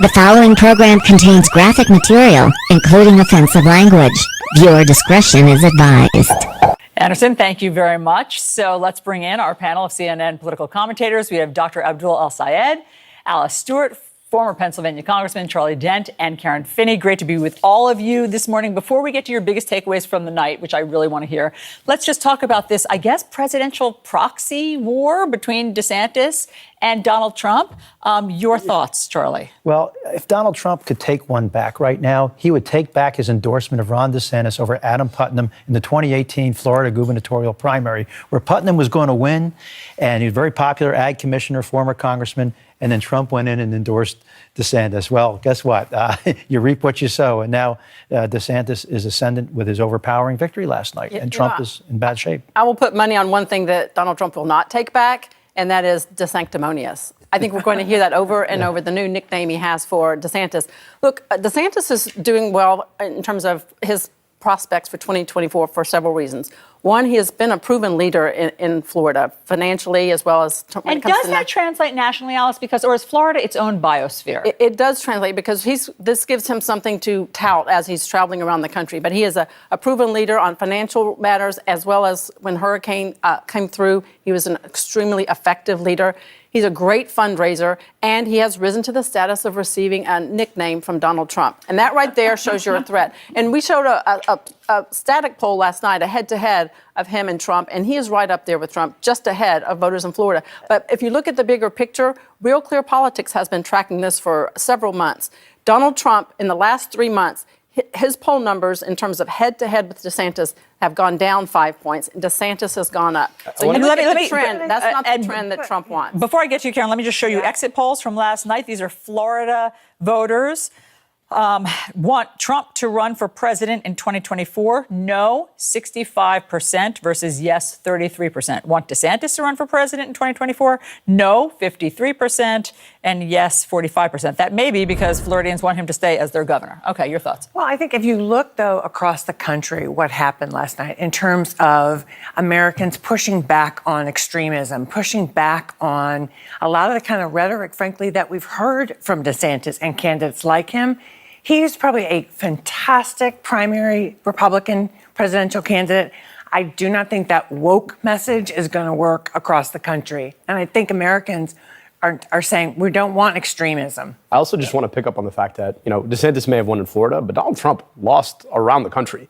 The following program contains graphic material, including offensive language. Viewer discretion is advised. Anderson, thank you very much. So let's bring in our panel of CNN political commentators. We have Dr. Abdul El-Sayed, Alice Stewart, former Pennsylvania Congressman Charlie Dent, and Karen Finney. Great to be with all of you this morning. Before we get to your biggest takeaways from the night, which I really want to hear, let's just talk about this, I guess, presidential proxy war between DeSantis and Donald Trump. Your thoughts, Charlie? Well, if Donald Trump could take one back right now, he would take back his endorsement of Ron DeSantis over Adam Putnam in the 2018 Florida gubernatorial primary, where Putnam was going to win, and he was a very popular ag commissioner, former congressman, and then Trump went in and endorsed DeSantis. Well, guess what? You reap what you sow, and now DeSantis is ascendant with his overpowering victory last night, and Trump is in bad shape. I will put money on one thing that Donald Trump will not take back, and that is DeSanctimonious. I think we're going to hear that over and over, the new nickname he has for DeSantis. Look, DeSantis is doing well in terms of his prospects for 2024 for several reasons. One, he has been a proven leader in Florida, financially as well as when it comes does that translate nationally, Alice? Or is Florida its own biosphere? It does translate because this gives him something to tout as he's traveling around the country. But he is a proven leader on financial matters, as well as when Hurricane came through, he was an extremely effective leader. He's a great fundraiser, and he has risen to the status of receiving a nickname from Donald Trump. And that right there shows you're a threat. And we showed a static poll last night, a head-to-head of him and Trump, and he is right up there with Trump, just ahead of voters in Florida. But if you look at the bigger picture, Real Clear Politics has been tracking this for several months. Donald Trump, in the last 3 months, his poll numbers in terms of head-to-head with DeSantis have gone down 5 points, and DeSantis has gone up. So you look at the trend. That's not the trend that Trump wants. Before I get to you, Karen, let me just show you exit polls from last night. These are Florida voters. Want Trump to run for president in 2024? No, 65% versus yes, 33%. Want DeSantis to run for president in 2024? No, 53%, and yes, 45%. That may be because Floridians want him to stay as their governor. Okay, your thoughts? Well, I think if you look, though, across the country, what happened last night in terms of Americans pushing back on extremism, pushing back on a lot of the kind of rhetoric, frankly, that we've heard from DeSantis and candidates like him. He's probably a fantastic primary Republican presidential candidate. I do not think that woke message is going to work across the country. And I think Americans are saying we don't want extremism. I also just want to pick up on the fact that, DeSantis may have won in Florida, but Donald Trump lost around the country.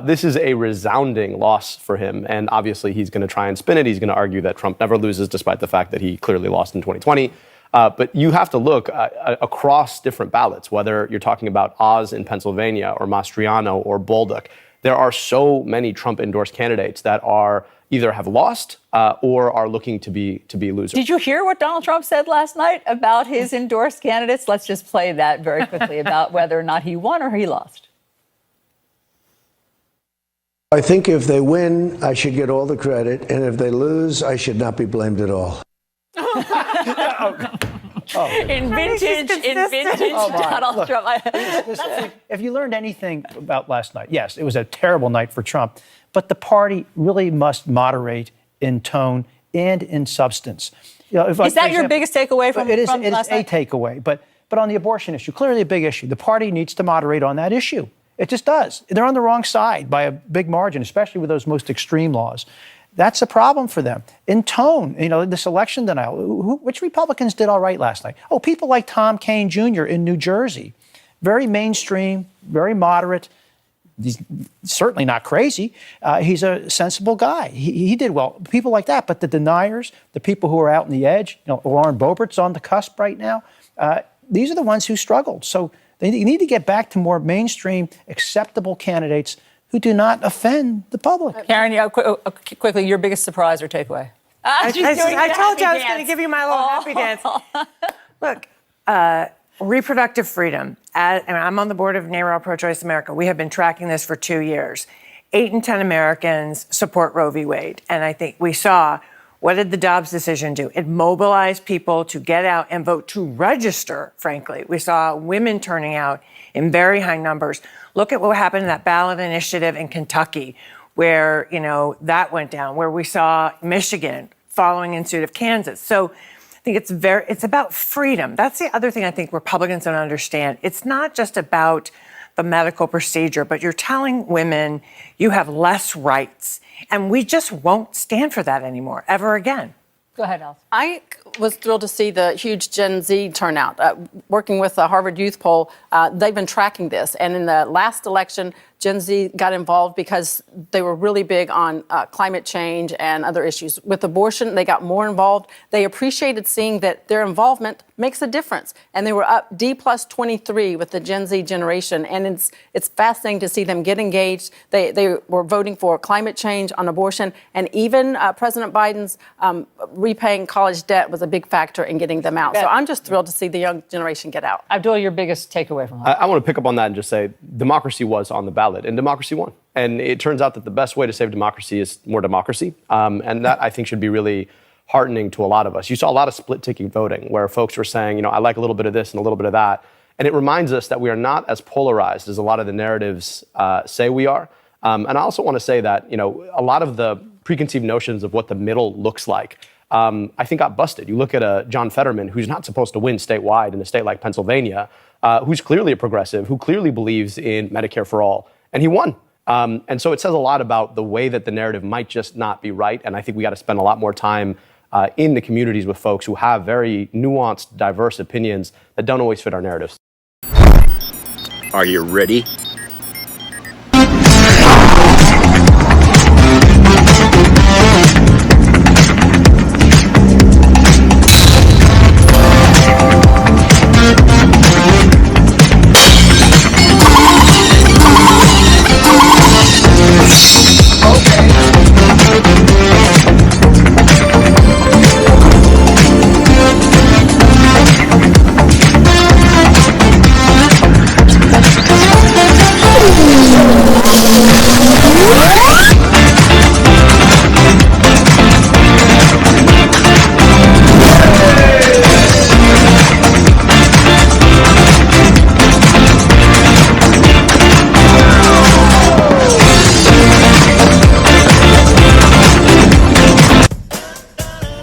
This is a resounding loss for him. And obviously, he's going to try and spin it. He's going to argue that Trump never loses, despite the fact that he clearly lost in 2020. But you have to look across different ballots, whether you're talking about Oz in Pennsylvania or Mastriano or Bolduc. There are so many Trump-endorsed candidates that are either have lost or are looking to be losers. Did you hear what Donald Trump said last night about his endorsed candidates? Let's just play that very quickly about whether or not he won or he lost. I think if they win, I should get all the credit, and if they lose, I should not be blamed at all. In vintage Donald Trump. If you learned anything about last night, yes, it was a terrible night for Trump, but the party really must moderate in tone and in substance. Is that your biggest takeaway from last night? It is a takeaway, but on the abortion issue, clearly a big issue. The party needs to moderate on that issue. It just does. They're on the wrong side by a big margin, especially with those most extreme laws. That's a problem for them. In tone, this election denial, which Republicans did all right last night? Oh, people like Tom Kean Jr. in New Jersey. Very mainstream, very moderate. He's certainly not crazy. He's a sensible guy. He did well. People like that. But the deniers, the people who are out on the edge, Lauren Boebert's on the cusp right now. These are the ones who struggled. So they need to get back to more mainstream, acceptable candidates who do not offend the public. Karen, quickly, your biggest surprise or takeaway? I told you I was going to give you my little happy dance. Look, reproductive freedom. I'm on the board of NARAL Pro-Choice America. We have been tracking this for 2 years. 8 in 10 Americans support Roe v. Wade. And I think we saw, what did the Dobbs decision do? It mobilized people to get out and vote, to register, frankly. We saw women turning out in very high numbers. Look at what happened in that ballot initiative in Kentucky, where, that went down, where we saw Michigan following in suit of Kansas. So think it's about freedom. That's the other thing I think Republicans don't understand. It's not just about the medical procedure, but you're telling women you have less rights. And we just won't stand for that anymore, ever again. Go ahead, Alice. I was thrilled to see the huge Gen Z turnout. Working with the Harvard Youth Poll, they've been tracking this. And in the last election, Gen Z got involved because they were really big on climate change and other issues. With abortion, they got more involved. They appreciated seeing that their involvement makes a difference. And they were up D+23 with the Gen Z generation. And it's fascinating to see them get engaged. They were voting for climate change, on abortion, and even President Biden's repaying college debt was a big factor in getting them out. So I'm just thrilled to see the young generation get out. Abdul, your biggest takeaway from that? I want to pick up on that and just say democracy was on the ballot and democracy won. And it turns out that the best way to save democracy is more democracy. And that I think should be really heartening to a lot of us. You saw a lot of split ticket voting where folks were saying, I like a little bit of this and a little bit of that. And it reminds us that we are not as polarized as a lot of the narratives say we are. And I also want to say that, a lot of the preconceived notions of what the middle looks like, I think got busted. You look at John Fetterman, who's not supposed to win statewide in a state like Pennsylvania, who's clearly a progressive, who clearly believes in Medicare for all, and he won. And so it says a lot about the way that the narrative might just not be right. And I think we got to spend a lot more time in the communities with folks who have very nuanced, diverse opinions that don't always fit our narratives. Are you ready?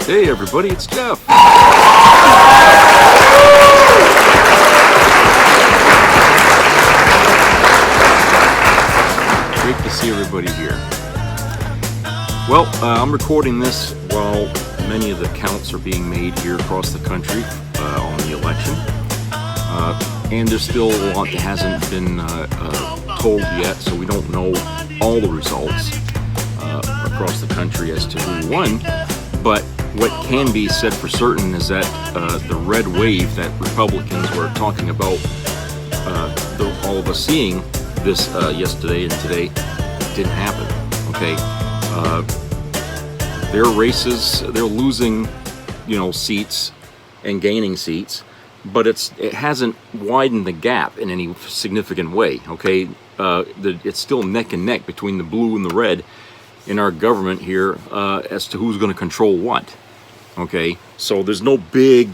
Hey everybody, it's Jeff. Great to see everybody here. Well, I'm recording this while many of the counts are being made here across the country on the election. And there's still a lot that hasn't been told yet, so we don't know all the results across the country as to who won. But what can be said for certain is that the red wave that Republicans were talking about, all of us seeing this yesterday and today, didn't happen. Okay, their races, they're losing, seats and gaining seats, but it hasn't widened the gap in any significant way. Okay, it's still neck and neck between the blue and the red in our government here as to who's going to control what. Okay, so there's no big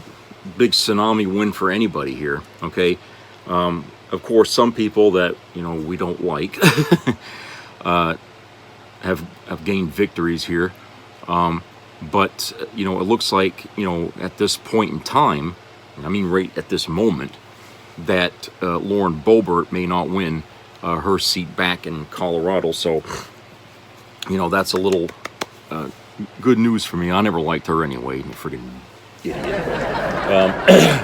tsunami win for anybody here. Okay, of course, some people that we don't like have gained victories here, but it looks like at this point in time, I mean right at this moment, that Lauren Boebert may not win her seat back in Colorado. So that's a little good news for me. I never liked her anyway. Friggin' idiot.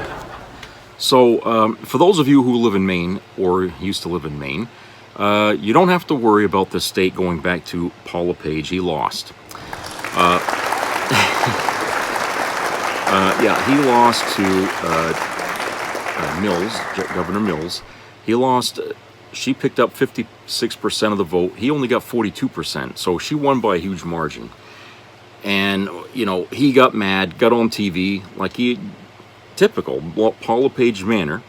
So for those of you who live in Maine or used to live in Maine, you don't have to worry about the state going back to Paul LePage. He lost. He lost to Mills, Governor Mills. He lost. She picked up 56% of the vote. He only got 42%. So she won by a huge margin. And, he got mad, got on TV, like typical Paul LePage manner,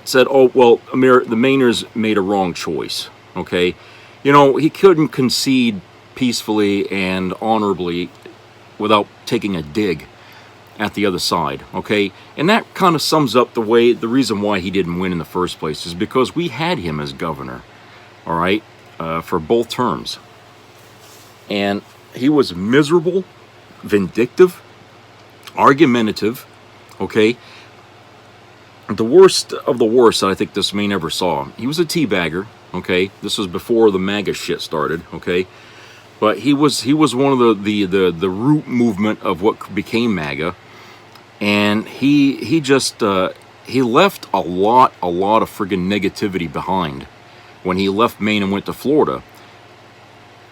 said, oh, well, the Mainers made a wrong choice, okay? He couldn't concede peacefully and honorably without taking a dig at the other side, okay? And that kind of sums up the reason why he didn't win in the first place is because we had him as governor, all right, for both terms. And he was miserable, vindictive, argumentative, okay? The worst of the worst that I think this man ever saw. He was a teabagger, okay? This was before the MAGA shit started, okay? But he was one of the root movement of what became MAGA, and he just he left a lot of friggin' negativity behind when he left Maine and went to Florida.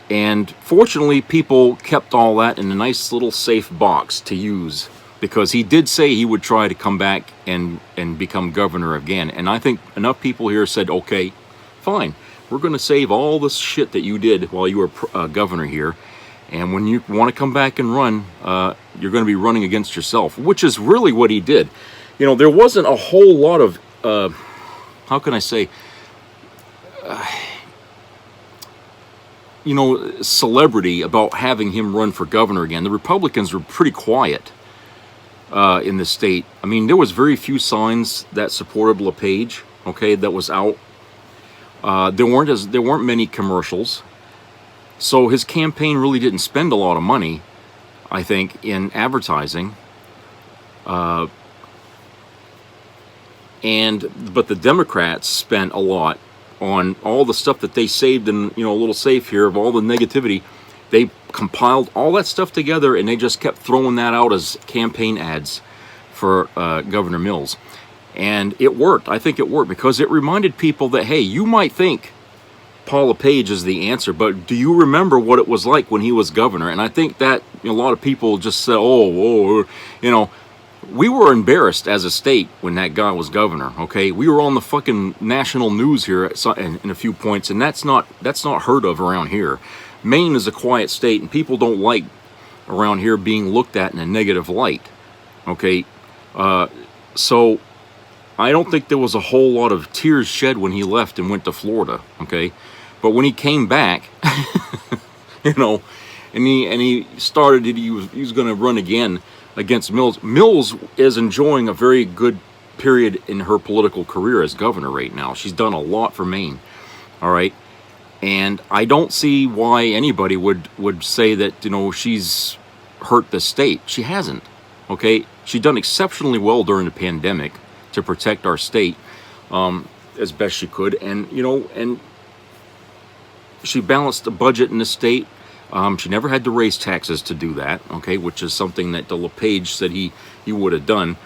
And fortunately, people kept all that in a nice little safe box to use, because he did say he would try to come back and become governor again. And I think enough people here said, okay, fine, we're going to save all this shit that you did while you were governor here. And when you want to come back and run, you're going to be running against yourself, which is really what he did. You know, there wasn't a whole lot of, how can I say, you know, celebrity about having him run for governor again. The Republicans were pretty quiet in the state. I mean, there was very few signs that supported LePage, okay, that was out. There weren't many commercials. So his campaign really didn't spend a lot of money, I think, in advertising. But the Democrats spent a lot on all the stuff that they saved in, you know, a little safe here of all the negativity. They compiled all that stuff together, and they just kept throwing that out as campaign ads for Governor Mills. And it worked. I think it worked because it reminded people that, hey, you might think Paul LePage is the answer, but do you remember what it was like when he was governor? And I think that, you know, a lot of people just said, oh, you know, we were embarrassed as a state when that guy was governor, okay? We were on the fucking national news here in a few points, and that's not heard of around here. Maine is a quiet state, and people don't like around here being looked at in a negative light, okay? So I don't think there was a whole lot of tears shed when he left and went to Florida, okay? But when he came back, you know, and he started it, he was going to run again against Mills. Mills is enjoying a very good period in her political career as governor right now. She's done a lot for Maine, all right? And I don't see why anybody would say that, you know, she's hurt the state. She hasn't, okay? She's done exceptionally well during the pandemic to protect our state as best she could. And, you know, and she balanced the budget in the state. She never had to raise taxes to do that, okay, which is something that LePage said he would have done.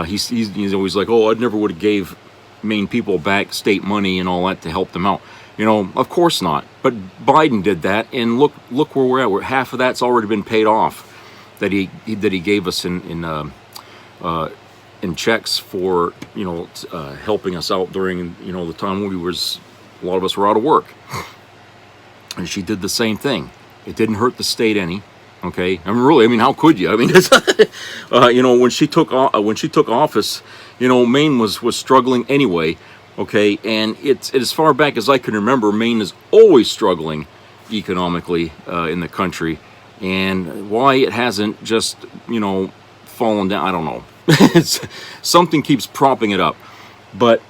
He's always like, oh, I never would have gave Maine people back state money and all that to help them out. You know, of course not. But Biden did that, and look where we're at. Where half of that's already been paid off that he gave us in checks for, you know, helping us out during, you know, the time when a lot of us were out of work. And she did the same thing. It didn't hurt the state any, okay? I mean, really, I mean, how could you? I mean, you know, when she took office, you know, Maine was struggling anyway, okay? And it's as far back as I can remember, Maine is always struggling economically in the country, and why it hasn't just, you know, fallen down, I don't know. Something keeps propping it up, but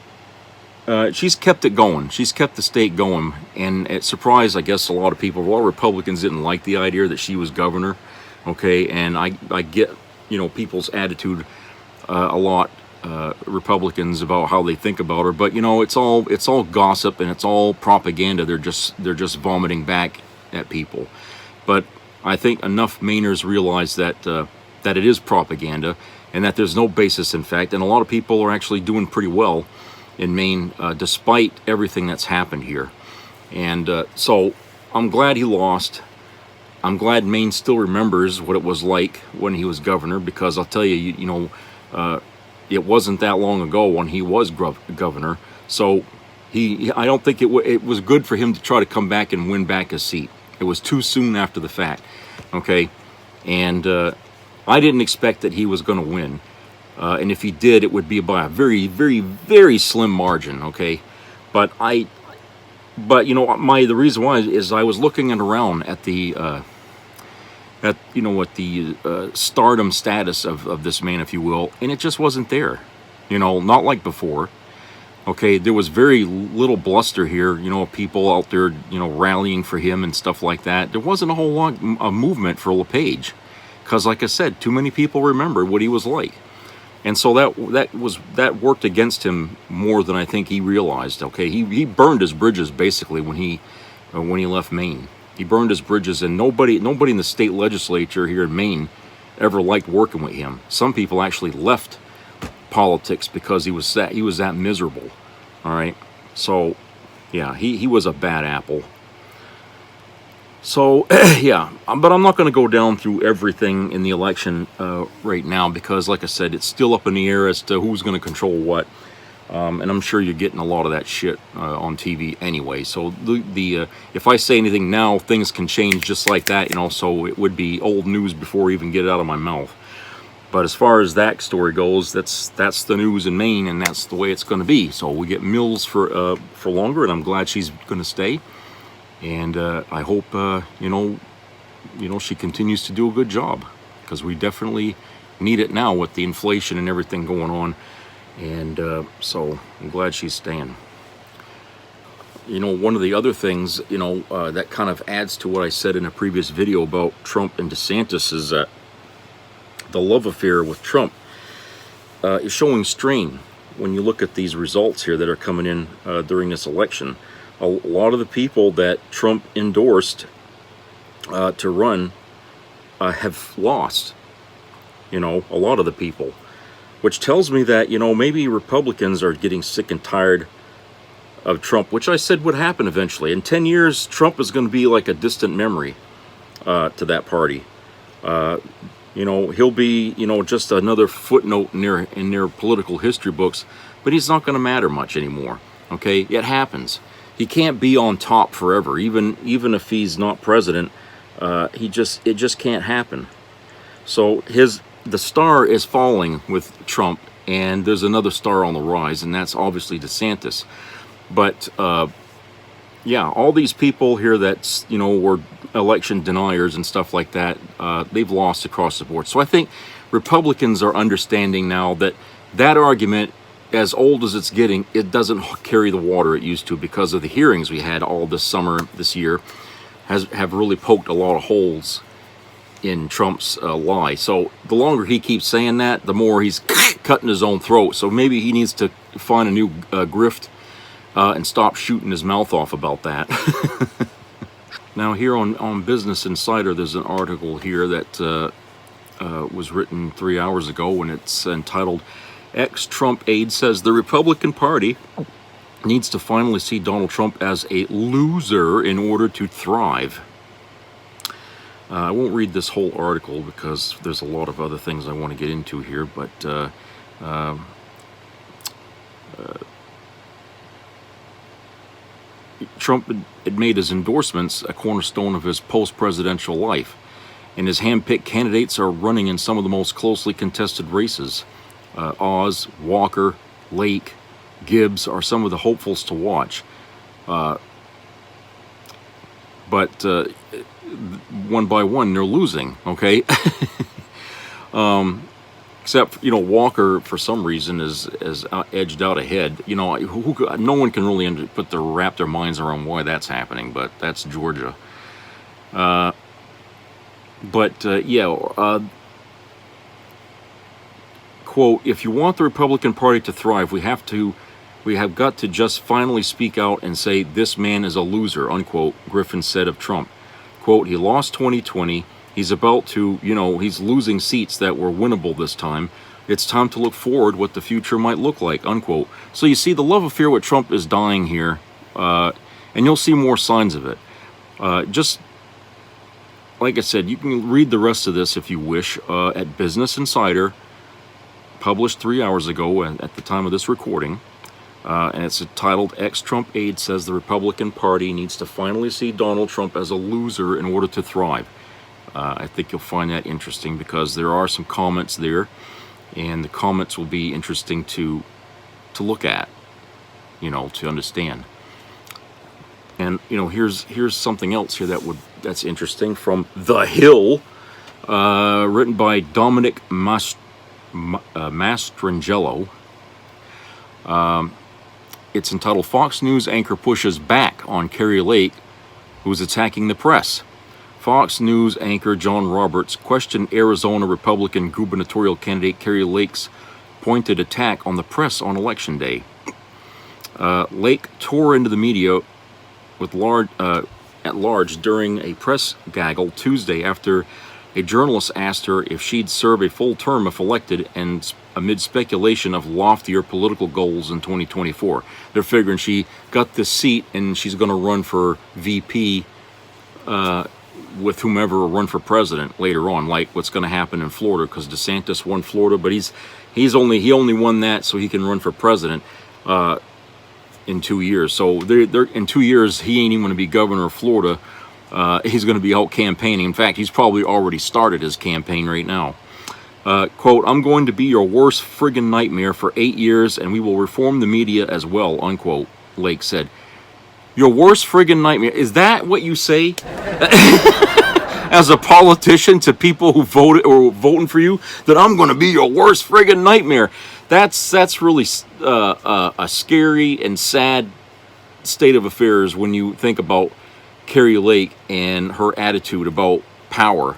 she's kept it going. She's kept the state going, and it surprised, I guess, a lot of people. A lot of Republicans didn't like the idea that she was governor, okay? And I get, you know, people's attitude a lot, Republicans, about how they think about her. But you know, it's all gossip and it's all propaganda. They're just vomiting back at people. But I think enough Mainers realize that that it is propaganda and that there's no basis in fact. And a lot of people are actually doing pretty well in Maine, despite everything that's happened here. And so I'm glad he lost. I'm glad Maine still remembers what it was like when he was governor, because I'll tell you, you know, it wasn't that long ago when he was governor. So I don't think it was good for him to try to come back and win back his seat. It was too soon after the fact, okay? And I didn't expect that he was going to win. And if he did, it would be by a very, very, very slim margin, okay? But you know, the reason why is I was looking around at the, stardom status of this man, if you will, and it just wasn't there. You know, not like before. Okay, there was very little bluster here, you know, people out there, you know, rallying for him and stuff like that. There wasn't a whole lot of movement for LePage because, like I said, too many people remember what he was like. And so that worked against him more than I think he realized. Okay, he burned his bridges basically when he left Maine. He burned his bridges, and nobody in the state legislature here in Maine ever liked working with him. Some people actually left politics because he was that miserable. All right, so yeah, he was a bad apple. So, yeah, but I'm not going to go down through everything in the election right now because, like I said, it's still up in the air as to who's going to control what. And I'm sure you're getting a lot of that shit on TV anyway. So, if I say anything now, things can change just like that, so it would be old news before I even get it out of my mouth. But as far as that story goes, that's the news in Maine, and that's the way it's going to be. So, we get Mills for longer, and I'm glad she's going to stay. And I hope, she continues to do a good job because we definitely need it now with the inflation and everything going on. And so I'm glad she's staying. One of the other things, that kind of adds to what I said in a previous video about Trump and DeSantis is that the love affair with Trump is showing strain when you look at these results here that are coming in during this election. A lot of the people that Trump endorsed to run have lost, a lot of the people, which tells me that, maybe Republicans are getting sick and tired of Trump, which I said would happen eventually. In 10 years, Trump is going to be like a distant memory to that party. He'll be, just another footnote in their political history books, but he's not going to matter much anymore. Okay, it happens. He can't be on top forever, even if he's not president. It just can't happen. So the star is falling with Trump, and there's another star on the rise, and that's obviously DeSantis. But all these people here that were election deniers and stuff like that, they've lost across the board. So I think Republicans are understanding now that argument, as old as it's getting, it doesn't carry the water it used to because of the hearings we had all this summer, this year, have really poked a lot of holes in Trump's lie. So the longer he keeps saying that, the more he's cutting his own throat. So maybe he needs to find a new grift and stop shooting his mouth off about that. Now here on Business Insider, there's an article here that was written 3 hours ago, and it's entitled, Ex-Trump aide says the Republican Party needs to finally see Donald Trump as a loser in order to thrive. I won't read this whole article because there's a lot of other things I want to get into here, but Trump had made his endorsements a cornerstone of his post-presidential life, and his hand-picked candidates are running in some of the most closely contested races. Oz, Walker, Lake, Gibbs are some of the hopefuls to watch. But one by one, they're losing, okay? Except, Walker, for some reason, is edged out ahead. No one can really wrap their minds around why that's happening, but that's Georgia. Quote, if you want the Republican Party to thrive, we have got to just finally speak out and say this man is a loser, unquote, Griffin said of Trump. Quote, he lost 2020. He's about to, he's losing seats that were winnable this time. It's time to look forward what the future might look like, unquote. So you see, the love affair with Trump is dying here, and you'll see more signs of it. Just like I said, you can read the rest of this if you wish at Business Insider, published 3 hours ago at the time of this recording, and it's titled, Ex-Trump aide says the Republican Party needs to finally see Donald Trump as a loser in order to thrive. I think you'll find that interesting because there are some comments there, and the comments will be interesting to look at, to understand. And here's something else here that's interesting from The Hill, written by Dominic Mastrangelo. It's entitled, Fox News anchor pushes back on Kari Lake, who's attacking the press. Fox News anchor John Roberts questioned Arizona Republican gubernatorial candidate Kari Lake's pointed attack on the press on Election Day. Lake tore into the media at large during a press gaggle Tuesday after a journalist asked her if she'd serve a full term if elected, and amid speculation of loftier political goals in 2024. They're figuring she got this seat and she's going to run for VP with whomever will run for president later on, like what's going to happen in Florida, because DeSantis won Florida, but he only won that so he can run for president in 2 years. So they're in 2 years he ain't even going to be governor of Florida. He's going to be out campaigning. In fact, he's probably already started his campaign right now. Quote, "I'm going to be your worst friggin' nightmare for 8 years, and we will reform the media as well," unquote, Lake said. Your worst friggin' nightmare. Is that what you say as a politician to people who voted or voting for you? That I'm going to be your worst friggin' nightmare. That's really a scary and sad state of affairs when you think about Kari Lake and her attitude about power.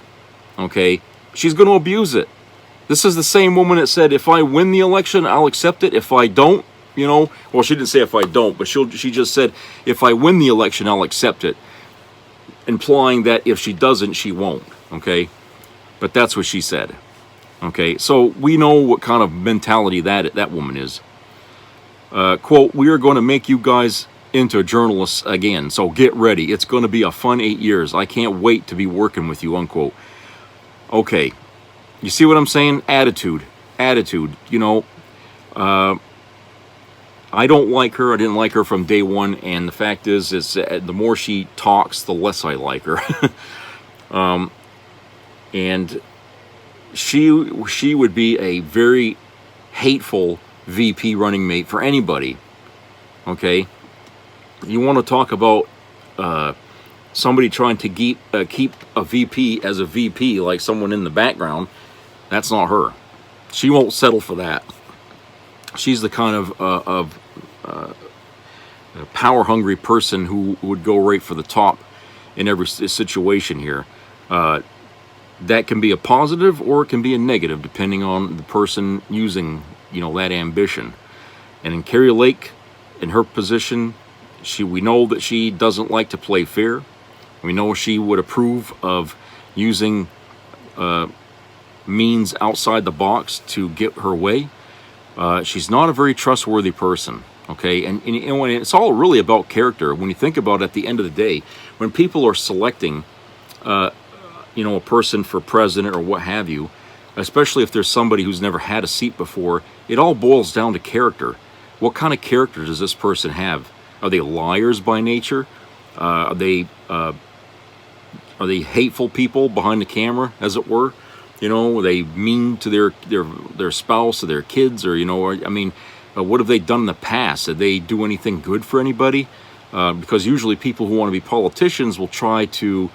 Okay, she's going to abuse it. This is the same woman that said, if I win the election, I'll accept it. If I don't, well, she didn't say if I don't, but she just said, if I win the election, I'll accept it. Implying that if she doesn't, she won't. Okay, but that's what she said. Okay, so we know what kind of mentality that woman is. Quote, "We are going to make you guys into journalists again, so get ready. It's going to be a fun 8 years. I can't wait to be working with you," unquote. Okay, you see what I'm saying? Attitude. I don't like her. I didn't like her from day one, and the fact is the more she talks, the less I like her. And she would be a very hateful VP running mate for anybody. Okay, you want to talk about somebody trying to keep a VP as a VP, like someone in the background? That's not her. She won't settle for that. She's the kind of power-hungry person who would go right for the top in every situation here. That can be a positive or it can be a negative, depending on the person using, that ambition. And in Kari Lake, in her position, we know that she doesn't like to play fair. We know she would approve of using means outside the box to get her way. She's not a very trustworthy person, okay? And it's all really about character. When you think about it, at the end of the day, when people are selecting, a person for president or what have you, especially if there's somebody who's never had a seat before, it all boils down to character. What kind of character does this person have? Are they liars by nature? Are they hateful people behind the camera, as it were? Are they mean to their spouse or their kids, or what have they done in the past? Did they do anything good for anybody? Because usually people who want to be politicians will try to,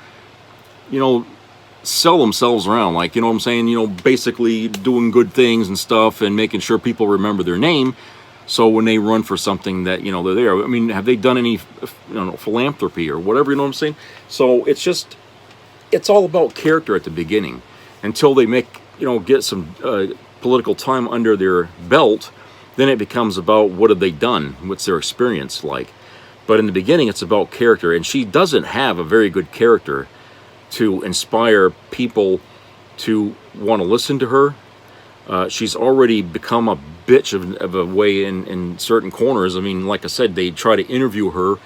sell themselves around, like, what I'm saying, basically doing good things and stuff and making sure people remember their name. So when they run for something that, they're there. I mean, have they done any, philanthropy or whatever, what I'm saying? So it's all about character at the beginning until they get some political time under their belt. Then it becomes about what have they done? What's their experience like? But in the beginning, it's about character. And she doesn't have a very good character to inspire people to want to listen to her. She's already become a bitch of a way in certain corners. I mean, like I said, they try to interview her,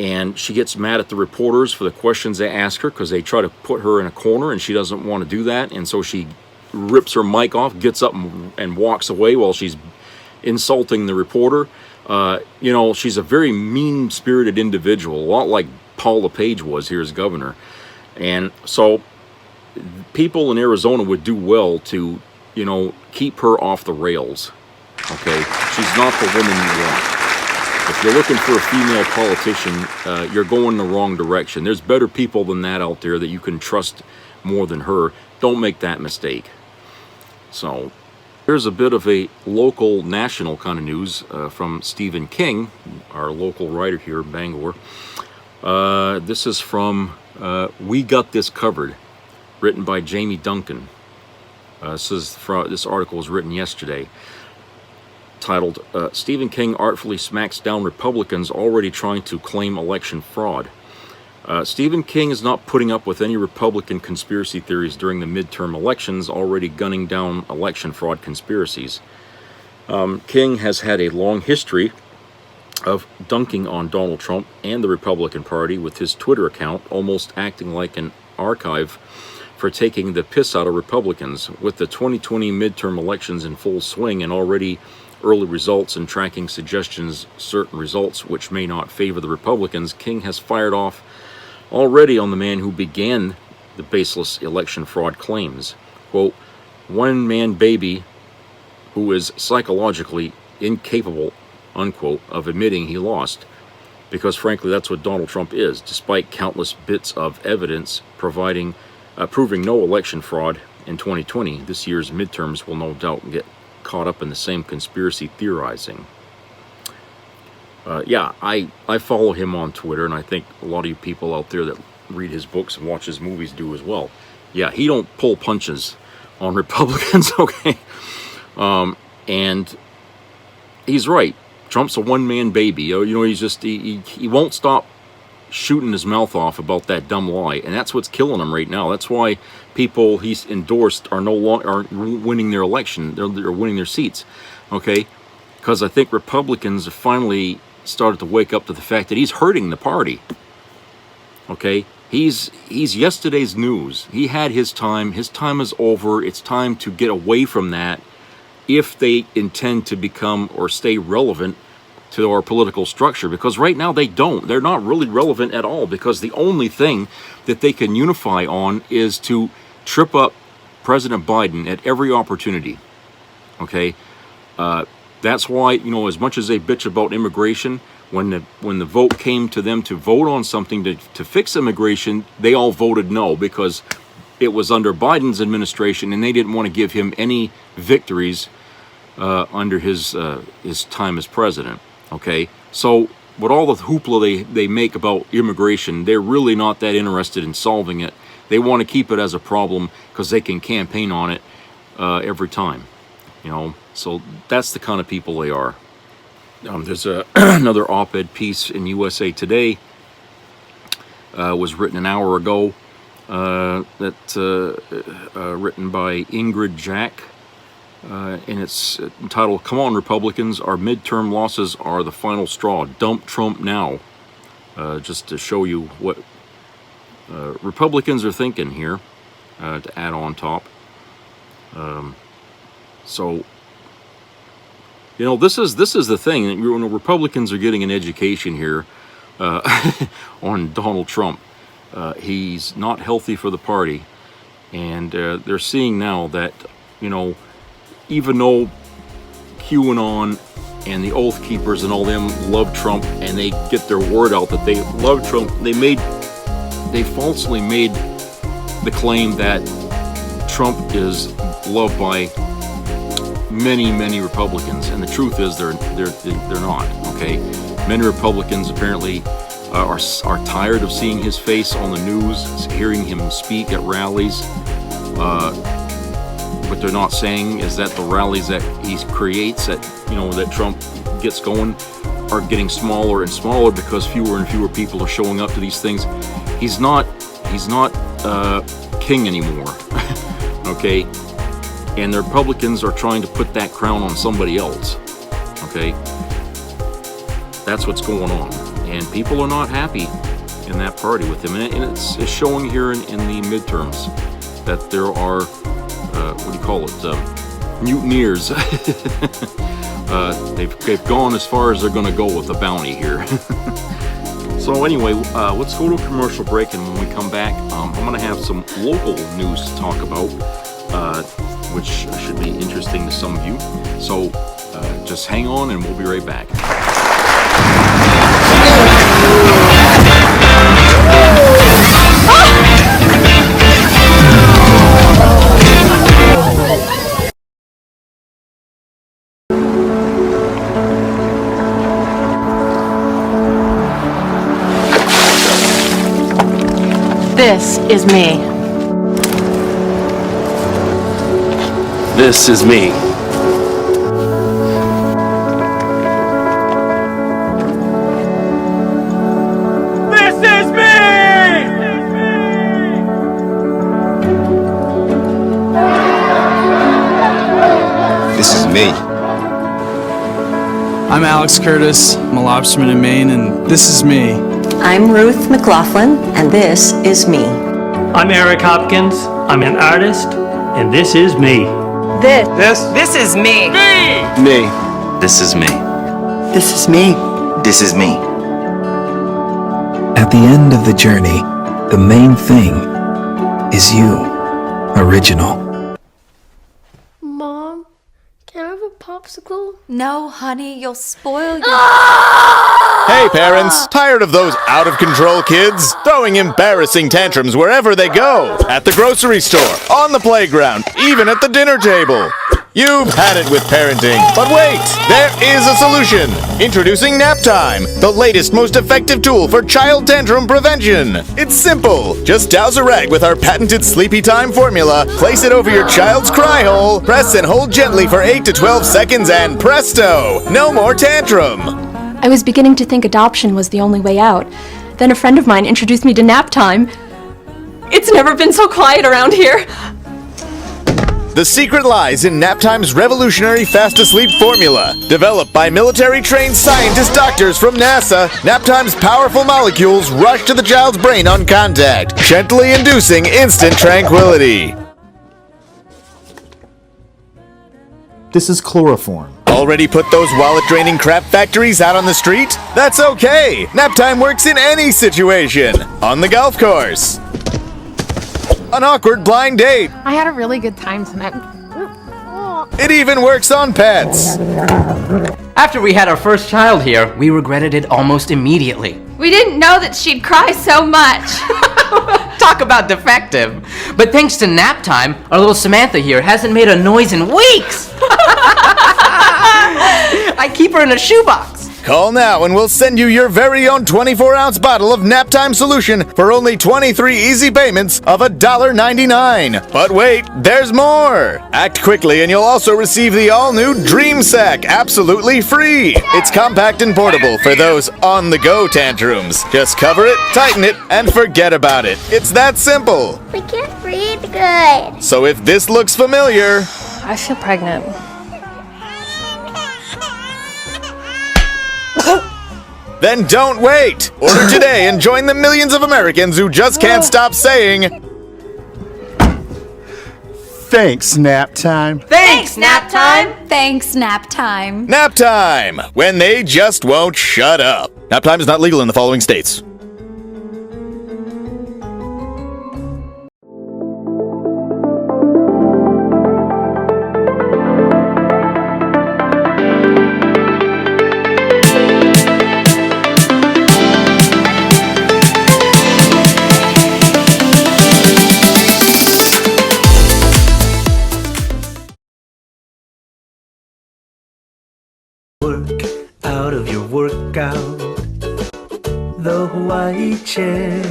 and she gets mad at the reporters for the questions they ask her because they try to put her in a corner, and she doesn't want to do that. And so she rips her mic off, gets up and walks away while she's insulting the reporter. She's a very mean-spirited individual, a lot like Paul LePage was here as governor. And so people in Arizona would do well to, keep her off the rails. Okay? She's not the woman you want. If you're looking for a female politician, you're going the wrong direction. There's better people than that out there that you can trust more than her. Don't make that mistake. So here's a bit of a local, national kind of news from Stephen King, our local writer here in Bangor. This is from We Got This Covered, written by Jamie Duncan. This article was written yesterday, titled, Stephen King Artfully Smacks Down Republicans Already Trying to Claim Election Fraud. Stephen King is not putting up with any Republican conspiracy theories during the midterm elections, already gunning down election fraud conspiracies. King has had a long history of dunking on Donald Trump and the Republican Party, with his Twitter account almost acting like an archive for taking the piss out of Republicans. With the 2020 midterm elections in full swing and already early results and tracking suggestions certain results which may not favor the Republicans, King has fired off already on the man who began the baseless election fraud claims. Quote, one man baby who is psychologically incapable, unquote, of admitting he lost. Because frankly, that's what Donald Trump is, despite countless bits of evidence proving no election fraud in 2020. This year's midterms will no doubt get caught up in the same conspiracy theorizing. I follow him on Twitter, and I think a lot of you people out there that read his books and watch his movies do as well. Yeah, he don't pull punches on Republicans, okay? And he's right. Trump's a one-man baby. He won't stop shooting his mouth off about that dumb lie, and that's what's killing him right now. That's why people he's endorsed are aren't winning their election. They're winning their seats, okay? Because I think Republicans have finally started to wake up to the fact that he's hurting the party. Okay, he's yesterday's news. He had his time. His time is over. It's time to get away from that if they intend to become or stay relevant to our political structure, because right now they don't. They're not really relevant at all, because the only thing that they can unify on is to trip up President Biden at every opportunity. Okay, that's why, as much as they bitch about immigration, when the vote came to them to vote on something to fix immigration, they all voted no, because it was under Biden's administration and they didn't want to give him any victories under his time as president. Okay, so with all the hoopla they make about immigration, they're really not that interested in solving it. They want to keep it as a problem because they can campaign on it every time, So that's the kind of people they are. There's another op-ed piece in USA Today, was written an hour ago, written by Ingrid Jack, and it's entitled, Come on, Republicans, our midterm losses are the final straw. Dump Trump now. Just to show you what Republicans are thinking here, to add on top. This is the thing. Republicans are getting an education here on Donald Trump. He's not healthy for the party, and they're seeing now that, even though QAnon and the Oath Keepers and all them love Trump, and they get their word out that they love Trump, they falsely made the claim that Trump is loved by many, many Republicans, and the truth is they're not. Okay, many Republicans apparently are tired of seeing his face on the news, hearing him speak at rallies. What they're not saying is that the rallies that he creates, that Trump gets going, are getting smaller and smaller because fewer and fewer people are showing up to these things. He's not king anymore. Okay, and the Republicans are trying to put that crown on somebody else. Okay, that's what's going on, and people are not happy in that party with him, and it's showing here in the midterms that there are mutineers. They've gone as far as they're going to go with the bounty here. So anyway, let's go to a commercial break, and when we come back, I'm going to have some local news to talk about, which should be interesting to some of you. So just hang on, and we'll be right back. This is me. This is me. This is me. I'm Alex Curtis. I'm a lobsterman in Maine, and this is me. I'm Ruth McLaughlin, and this is me. I'm Eric Hopkins. I'm an artist, and this is me. This is me. Me. This is me. This is me. This is me. At the end of the journey, the main thing is you. Original. Mom, can I have a popsicle? No, honey, you'll spoil your... Hey parents, tired of those out-of-control kids? Throwing embarrassing tantrums wherever they go. At the grocery store, on the playground, even at the dinner table. You've had it with parenting, but wait, there is a solution. Introducing Naptime, the latest, most effective tool for child tantrum prevention. It's simple. Just douse a rag with our patented Sleepy Time formula, place it over your child's cry hole, press and hold gently for 8 to 12 seconds, and presto, no more tantrum. I was beginning to think adoption was the only way out. Then a friend of mine introduced me to Naptime. It's never been so quiet around here. The secret lies in Naptime's revolutionary fast-to-sleep formula. Developed by military-trained scientist doctors from NASA, Naptime's powerful molecules rush to the child's brain on contact, gently inducing instant tranquility. This is chloroform. Already put those wallet-draining crap factories out on the street? That's okay! Naptime works in any situation. On the golf course. An awkward blind date. I had a really good time tonight. It even works on pets. After we had our first child here, we regretted it almost immediately. We didn't know that she'd cry so much. Talk about defective. But thanks to Naptime, our little Samantha here hasn't made a noise in weeks. I keep her in a shoebox. Call now and we'll send you your very own 24-ounce bottle of Naptime solution for only 23 easy payments of $1.99. But wait, there's more! Act quickly and you'll also receive the all-new Dream Sack absolutely free. It's compact and portable for those on-the-go tantrums. Just cover it, tighten it, and forget about it. It's that simple. We can't breathe good. So if this looks familiar... I feel pregnant. Then don't wait! Order today and join the millions of Americans who just can't stop saying... Thanks, Naptime. Thanks, Naptime! Thanks, Naptime. Naptime! When they just won't shut up. Naptime is not legal in the following states. Out of your workout, the Hawaii chair.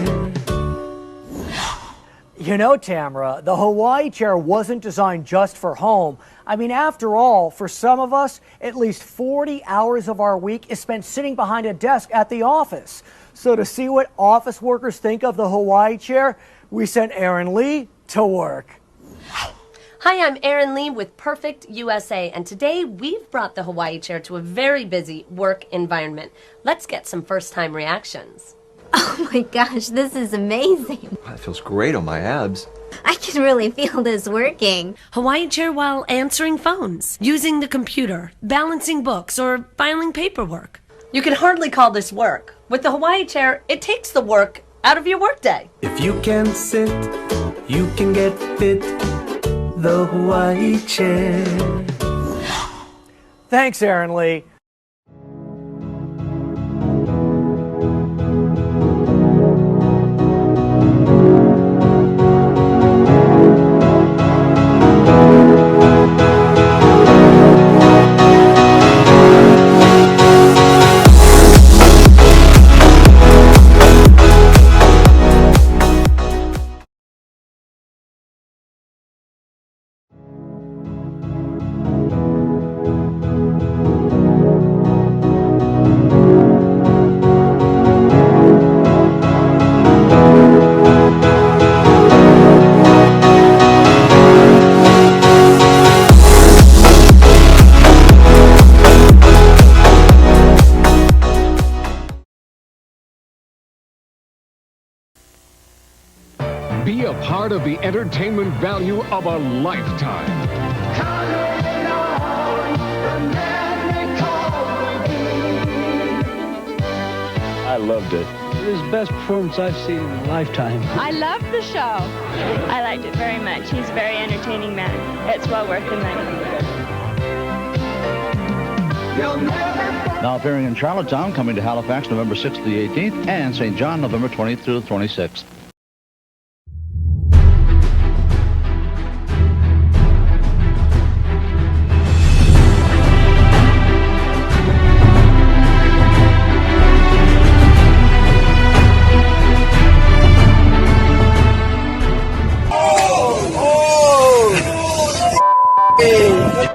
You know, Tamara, the Hawaii chair wasn't designed just for home. I mean, after all, for some of us, at least 40 hours of our week is spent sitting behind a desk at the office. So to see what office workers think of the Hawaii chair, we sent Erin Lee to work. Hi, I'm Erin Lee with Perfect USA, and today we've brought the Hawaii chair to a very busy work environment. Let's get some first-time reactions. Oh my gosh, this is amazing. That feels great on my abs. I can really feel this working. Hawaii chair while answering phones, using the computer, balancing books, or filing paperwork. You can hardly call this work. With the Hawaii chair, it takes the work out of your workday. If you can sit, you can get fit. The Hawaii chair. Thanks, Erin Lee. Be a part of the entertainment value of a lifetime. I loved it. It was the best performance I've seen in a lifetime. I loved the show. I liked it very much. He's a very entertaining man. It's well worth the money. Now appearing in Charlottetown, coming to Halifax November 6th to the 18th, and St. John November 20th through the 26th.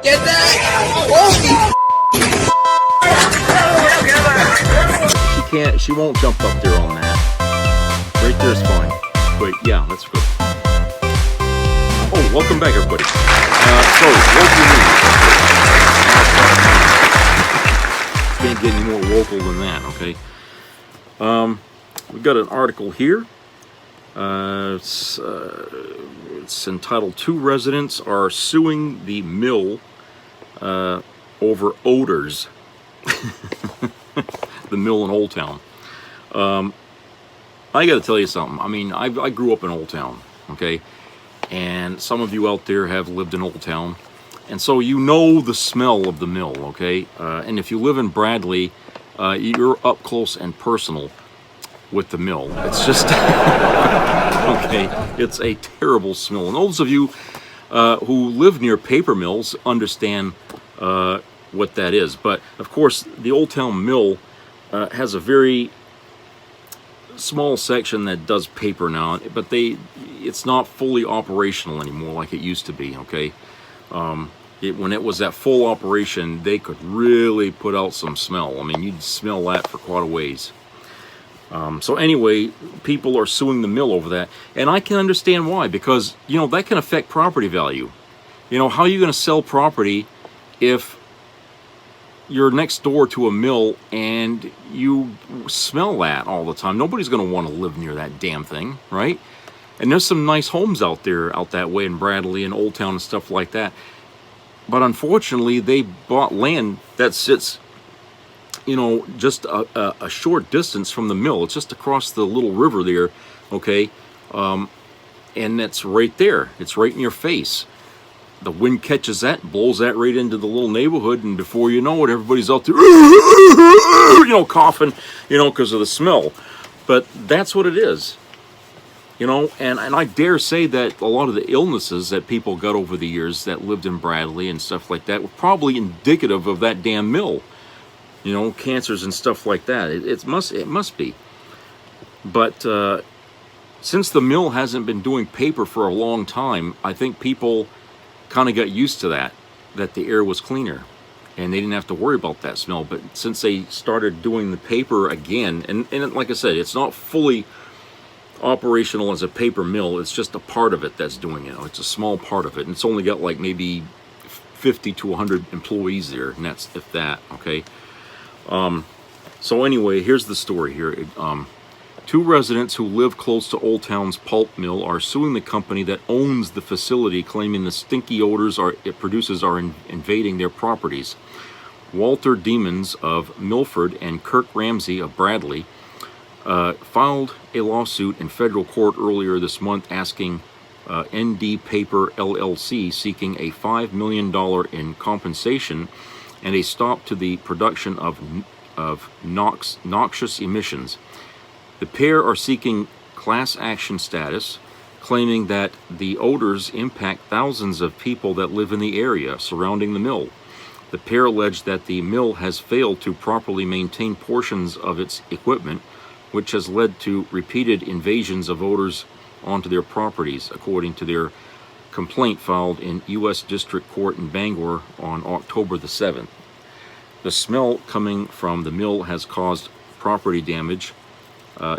Get that! She won't jump up there on that. Right there's fine. But yeah, that's good. Oh, welcome back everybody. Can't get any more local than that, okay? We've got an article here. It's entitled, 2 residents are suing the mill over odors. The mill in Old Town. I got to tell you something. I mean, I grew up in Old Town, okay? And some of you out there have lived in Old Town. And so you know the smell of the mill, okay? And if you live in Bradley, you're up close and personal with the mill. It's just, okay, it's a terrible smell. And those of you who live near paper mills understand what that is. But, of course, the Old Town Mill has a very small section that does paper now, but it's not fully operational anymore like it used to be, okay? When it was at full operation, they could really put out some smell. I mean, you'd smell that for quite a ways. So anyway, people are suing the mill over that, and I can understand why, because, you know, that can affect property value. You know, how are you going to sell property if you're next door to a mill and you smell that all the time? Nobody's going to want to live near that damn thing, right? And there's some nice homes out there, out that way in Bradley and Old Town and stuff like that. But unfortunately, they bought land that sits, you know, just a short distance from the mill. It's just across the little river there, okay? And that's right there. It's right in your face. The wind catches that, blows that right into the little neighborhood, and before you know it, everybody's out there, you know, coughing, you know, because of the smell. But that's what it is, you know, and I dare say that a lot of the illnesses that people got over the years that lived in Bradley and stuff like that were probably indicative of that damn mill, you know, cancers and stuff like that. It must be. But since the mill hasn't been doing paper for a long time, I think people kind of got used to that the air was cleaner and they didn't have to worry about that smell. But since they started doing the paper again, and like I said, it's not fully operational as a paper mill, it's just a part of it that's doing it. It's a small part of it, and it's only got like maybe 50 to 100 employees there, and that's if that, okay? So anyway, here's the story here. 2 residents who live close to Old Town's pulp mill are suing the company that owns the facility, claiming the stinky odors it produces are invading their properties. Walter Demons of Milford and Kirk Ramsey of Bradley filed a lawsuit in federal court earlier this month asking ND Paper LLC, seeking a $5 million in compensation and a stop to the production of noxious emissions. The pair are seeking class action status, claiming that the odors impact thousands of people that live in the area surrounding the mill. The pair allege that the mill has failed to properly maintain portions of its equipment, which has led to repeated invasions of odors onto their properties, according to their complaint filed in U.S. District Court in Bangor on October the 7th. The smell coming from the mill has caused property damage,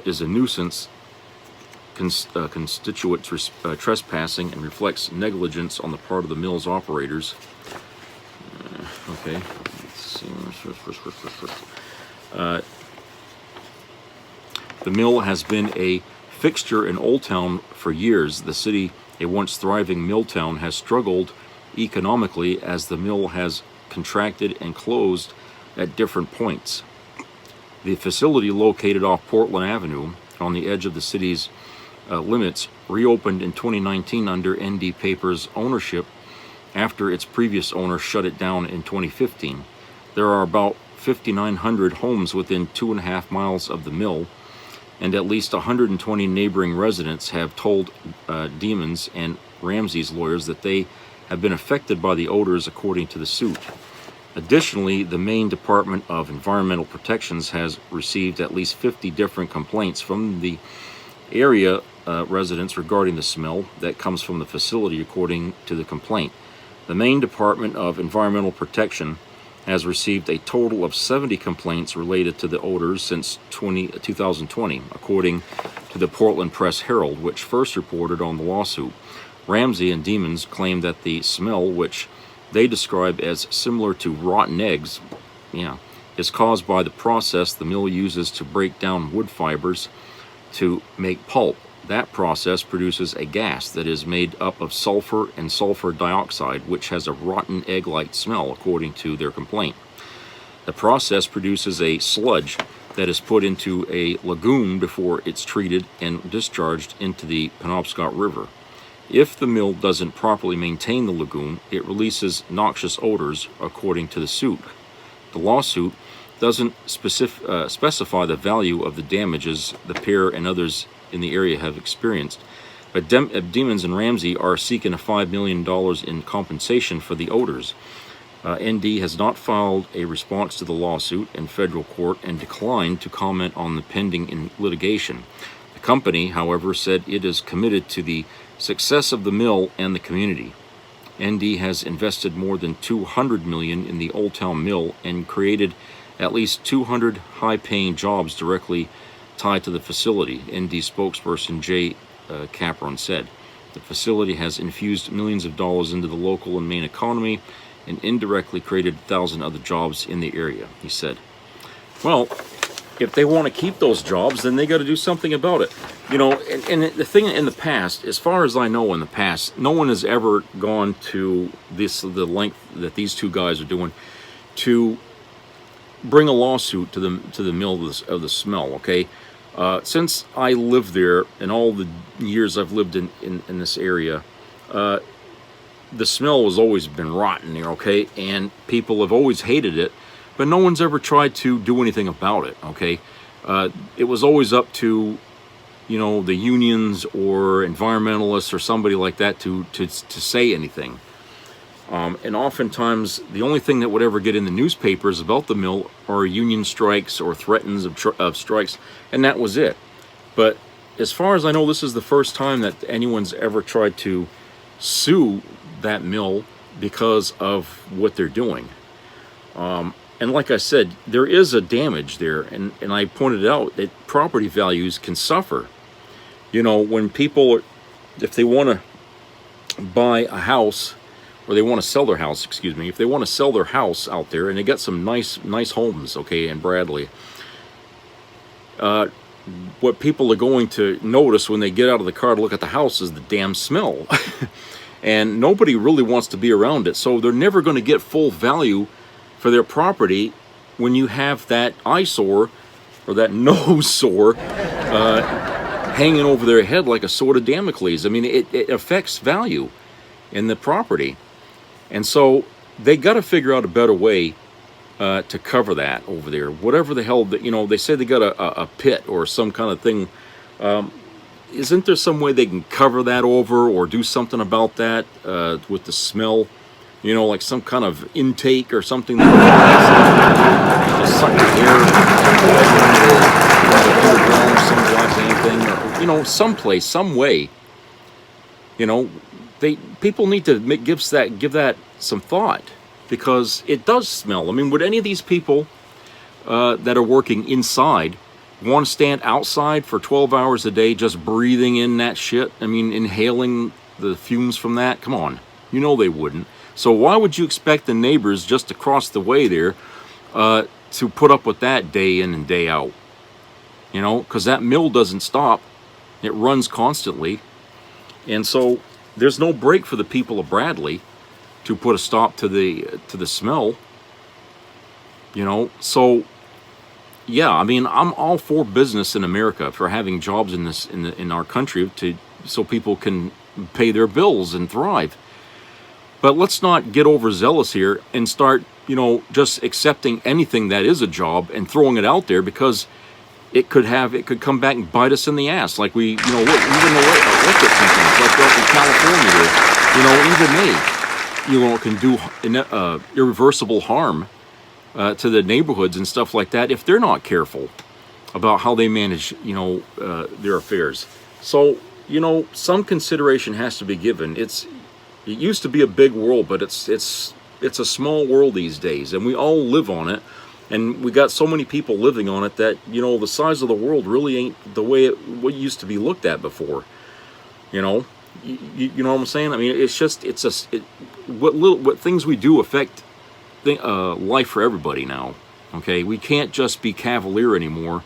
is a nuisance, constituent trespassing, and reflects negligence on the part of the mill's operators. Okay, let's see. The mill has been a fixture in Old Town for years, the city, a once thriving mill town, has struggled economically as the mill has contracted and closed at different points. The facility, located off Portland Avenue on the edge of the city's limits, reopened in 2019 under ND Paper's ownership after its previous owner shut it down in 2015. There are about 5,900 homes within 2.5 miles of the mill, and at least 120 neighboring residents have told Demons and Ramsey's lawyers that they have been affected by the odors, according to the suit. Additionally, the Maine Department of Environmental Protections has received at least 50 different complaints from the area residents regarding the smell that comes from the facility, according to the complaint. The Maine Department of Environmental Protection has received a total of 70 complaints related to the odors since 2020, according to the Portland Press Herald, which first reported on the lawsuit. Ramsey and Demons claim that the smell, which they describe as similar to rotten eggs, is caused by the process the mill uses to break down wood fibers to make pulp. That process produces a gas that is made up of sulfur and sulfur dioxide, which has a rotten egg-like smell, according to their complaint. The process produces a sludge that is put into a lagoon before it's treated and discharged into the Penobscot River. If the mill doesn't properly maintain the lagoon, it releases noxious odors, according to the suit. The lawsuit doesn't specify the value of the damages the pair and others in the area have experienced, but Demons and Ramsey are seeking a $5 million in compensation for the odors. ND has not filed a response to the lawsuit in federal court and declined to comment on the pending litigation. The company, however, said it is committed to the success of the mill and the community. ND has invested more than $200 million in the Old Town Mill and created at least 200 high-paying jobs directly tied to the facility, ND spokesperson Jay Capron said. The facility has infused millions of dollars into the local and Maine economy and indirectly created 1,000 other jobs in the area, he said. Well, if they want to keep those jobs, then they got to do something about it. And the thing in the past, as far as I know in the past, no one has ever gone to the length that these two guys are doing to bring a lawsuit to the mill of the smell, okay? Since I lived there, and all the years I've lived in this area, the smell has always been rotten there, okay? And people have always hated it, but no one's ever tried to do anything about it, okay? It was always up to, the unions or environmentalists or somebody like that to say anything. And oftentimes, the only thing that would ever get in the newspapers about the mill are union strikes or threats of strikes, and that was it. But as far as I know, this is the first time that anyone's ever tried to sue that mill because of what they're doing. And like I said, there is a damage there, and I pointed out that property values can suffer. When people, if they want to buy a house, or they want to sell their house, if they want to sell their house out there, and they got some nice homes, okay, in Bradley, what people are going to notice when they get out of the car to look at the house is the damn smell. And nobody really wants to be around it, so they're never going to get full value for their property when you have that eyesore, or that nose sore, hanging over their head like a sword of Damocles. I mean, it affects value in the property. And so they got to figure out a better way to cover that over there. Whatever the hell, they say they got a pit or some kind of thing. Isn't there some way they can cover that over or do something about that with the smell? Like some kind of intake or something that just suck the air underground, anything, or, someplace, some way. People need to give that some thought, because it does smell. I mean, would any of these people that are working inside want to stand outside for 12 hours a day just breathing in that shit? I mean, inhaling the fumes from that? Come on. They wouldn't. So why would you expect the neighbors just across the way there to put up with that day in and day out? Because that mill doesn't stop It runs constantly. And so there's no break for the people of Bradley to put a stop to the smell. You know, so yeah, I mean, I'm all for business in America, for having jobs in our country so people can pay their bills and thrive. But let's not get overzealous here and start, you know, just accepting anything that is a job and throwing it out there, because it could come back and bite us in the ass, like we, you know, even the electric companies, like up in California here, you know, even they, you know, can do irreversible harm to the neighborhoods and stuff like that if they're not careful about how they manage, you know, their affairs. So, you know, some consideration has to be given. It used to be a big world, but it's a small world these days, and we all live on it. And we got so many people living on it that, you know, the size of the world really ain't the way what used to be looked at before. You know, you know what I'm saying? I mean, it's just what things we do affect life for everybody now. Okay, we can't just be cavalier anymore,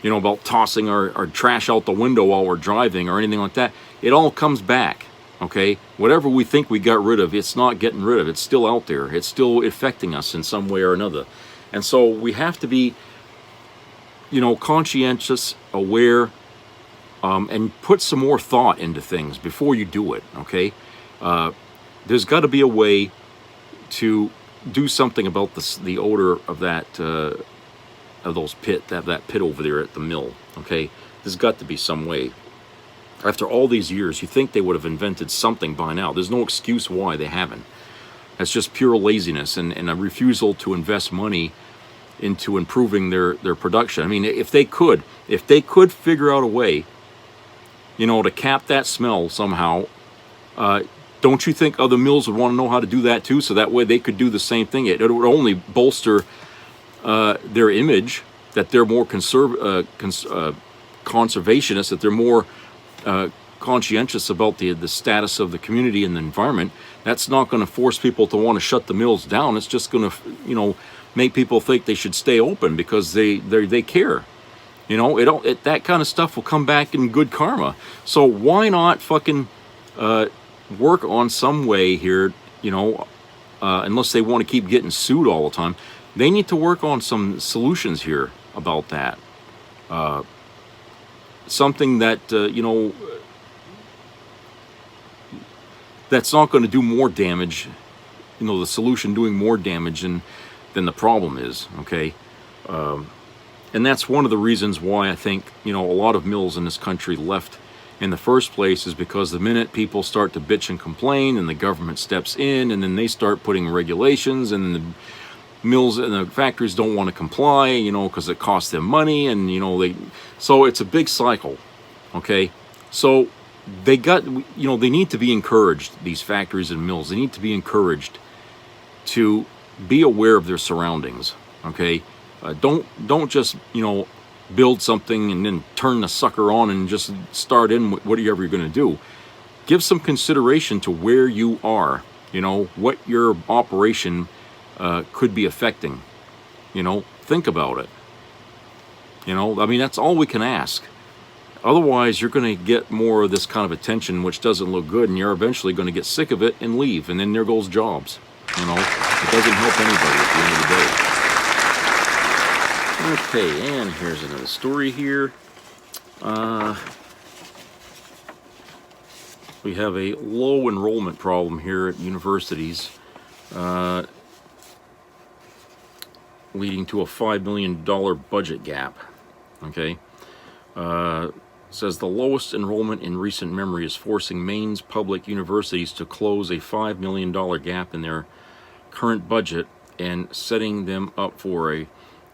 you know, about tossing our trash out the window while we're driving or anything like that. It all comes back. Okay, whatever we think we got rid of, it's not getting rid of. It's still out there. It's still affecting us in some way or another. And so we have to be, you know, conscientious, aware, and put some more thought into things before you do it, okay? There's got to be a way to do something about the odor of that, of that pit over there at the mill, okay? There's got to be some way. After all these years, you think they would have invented something by now. There's no excuse why they haven't. That's just pure laziness and a refusal to invest money into improving their production. I mean, if they could figure out a way, you know, to cap that smell somehow, don't you think other mills would want to know how to do that too? So that way they could do the same thing. It would only bolster their image, that they're more conservationist, that they're more conscientious about the status of the community and the environment. That's not going to force people to want to shut the mills down. It's just going to, you know, make people think they should stay open because they care. You know, that kind of stuff will come back in good karma. So why not fucking work on some way here? You know, unless they want to keep getting sued all the time, they need to work on some solutions here about that. Something that you know, that's not going to do more damage, you know, the solution doing more damage than the problem is, okay? And that's one of the reasons why I think, you know, a lot of mills in this country left in the first place, is because the minute people start to bitch and complain and the government steps in and then they start putting regulations and the mills and the factories don't want to comply, you know, because it costs them money, and, you know, so it's a big cycle, okay? So they need to be encouraged, these factories and mills, they need to be encouraged to be aware of their surroundings, okay? Don't just, you know, build something and then turn the sucker on and just start in whatever you're going to do. Give some consideration to where you are, you know, what your operation could be affecting. You know, think about it. You know, I mean, that's all we can ask. Otherwise, you're going to get more of this kind of attention, which doesn't look good, and you're eventually going to get sick of it and leave, and then there goes jobs. You know, it doesn't help anybody at the end of the day. Okay, and here's another story here. We have a low enrollment problem here at universities, leading to a $5 million budget gap. Okay, says the lowest enrollment in recent memory is forcing Maine's public universities to close a $5 million gap in their current budget and setting them up for a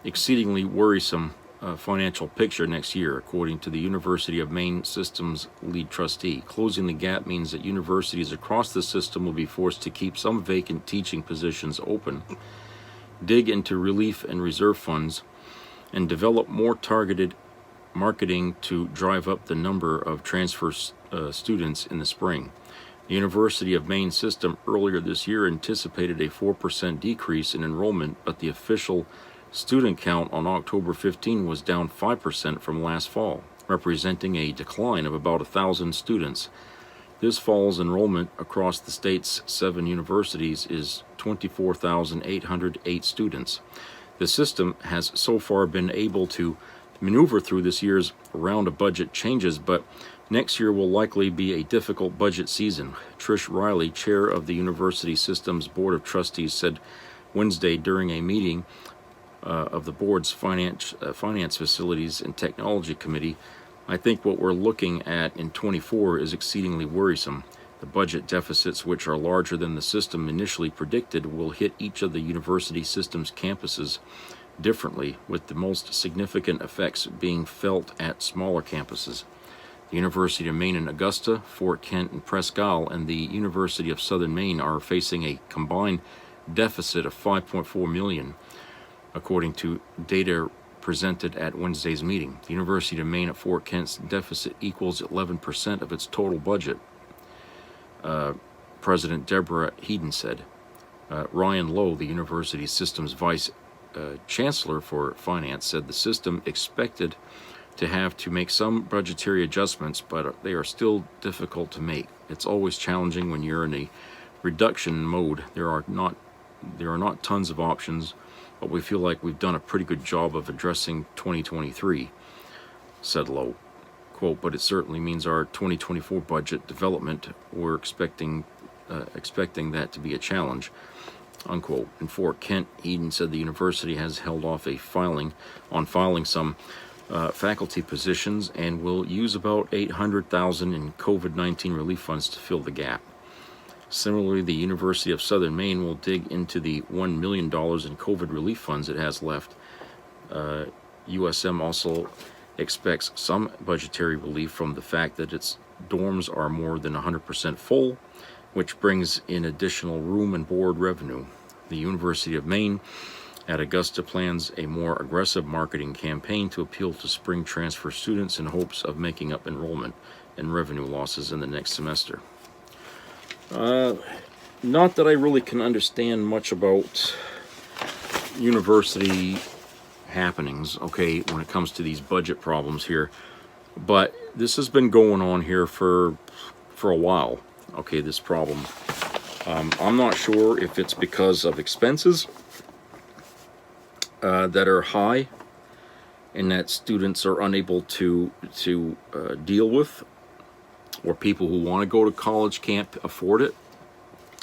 exceedingly worrisome financial picture next year, according to the University of Maine System's lead trustee. Closing the gap means that universities across the system will be forced to keep some vacant teaching positions open, dig into relief and reserve funds, and develop more targeted marketing to drive up the number of transfer students in the spring. The University of Maine System earlier this year anticipated a 4% decrease in enrollment, but the official student count on October 15 was down 5% from last fall. representing a decline of about 1,000 students. This fall's enrollment across the state's 7 universities is 24,808 students. The system has so far been able to maneuver through this year's round of budget changes, but next year will likely be a difficult budget season. Trish Riley, chair of the University System's Board of Trustees, said Wednesday during a meeting of the board's Finance Facilities and Technology Committee, "I think what we're looking at in 24 is exceedingly worrisome. The budget deficits, which are larger than the system initially predicted, will hit each of the university system's campuses differently, with the most significant effects being felt at smaller campuses. The University of Maine in Augusta, Fort Kent and Presque Isle, and the University of Southern Maine are facing a combined deficit of $5.4 million, according to data presented at Wednesday's meeting. The University of Maine at Fort Kent's deficit equals 11% of its total budget, President Deborah Heaton said. Ryan Lowe, the university system's vice chancellor for finance, said the system expected to have to make some budgetary adjustments, but they are still difficult to make. It's always challenging when you're in a reduction mode. There are not tons of options, but we feel like we've done a pretty good job of addressing 2023, said Lowe. Quote, but it certainly means our 2024 budget development, we're expecting that to be a challenge, unquote. In Fort Kent, Eden said the university has held off filing some faculty positions and will use about $800,000 in COVID-19 relief funds to fill the gap. Similarly, the University of Southern Maine will dig into the $1 million in COVID relief funds it has left. USM also expects some budgetary relief from the fact that its dorms are more than 100% full, which brings in additional room and board revenue. The University of Maine at Augusta plans a more aggressive marketing campaign to appeal to spring transfer students in hopes of making up enrollment and revenue losses in the next semester. Not that I really can understand much about university happenings, okay, when it comes to these budget problems here, but this has been going on here for a while, okay, this problem. I'm not sure if it's because of expenses that are high and that students are unable to deal with, or people who want to go to college can't afford it,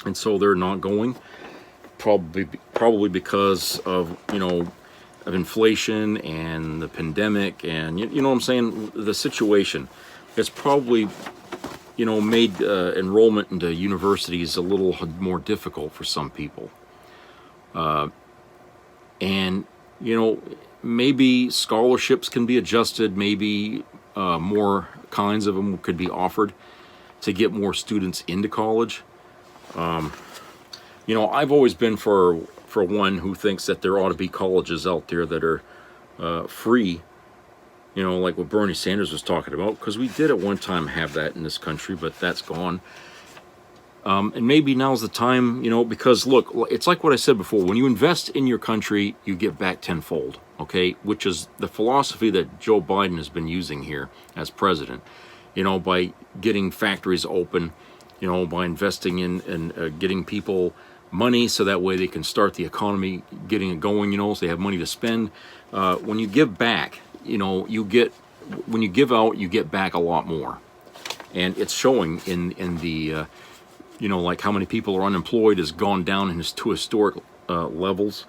and so they're not going, probably because of, of inflation and the pandemic, and you know what I'm saying, the situation. It's probably, made enrollment into universities a little more difficult for some people. And, maybe scholarships can be adjusted, maybe more kinds of them could be offered to get more students into college. I've always been for one who thinks that there ought to be colleges out there that are free, like what Bernie Sanders was talking about, because we did at one time have that in this country, but that's gone. And maybe now's the time, because look, it's like what I said before, when you invest in your country, you get back tenfold, okay, which is the philosophy that Joe Biden has been using here as president, by getting factories open, by investing in getting people money so that way they can start the economy, getting it going, so they have money to spend. When you give back, when you give out, you get back a lot more. And it's showing in the, like how many people are unemployed has gone down to historic levels.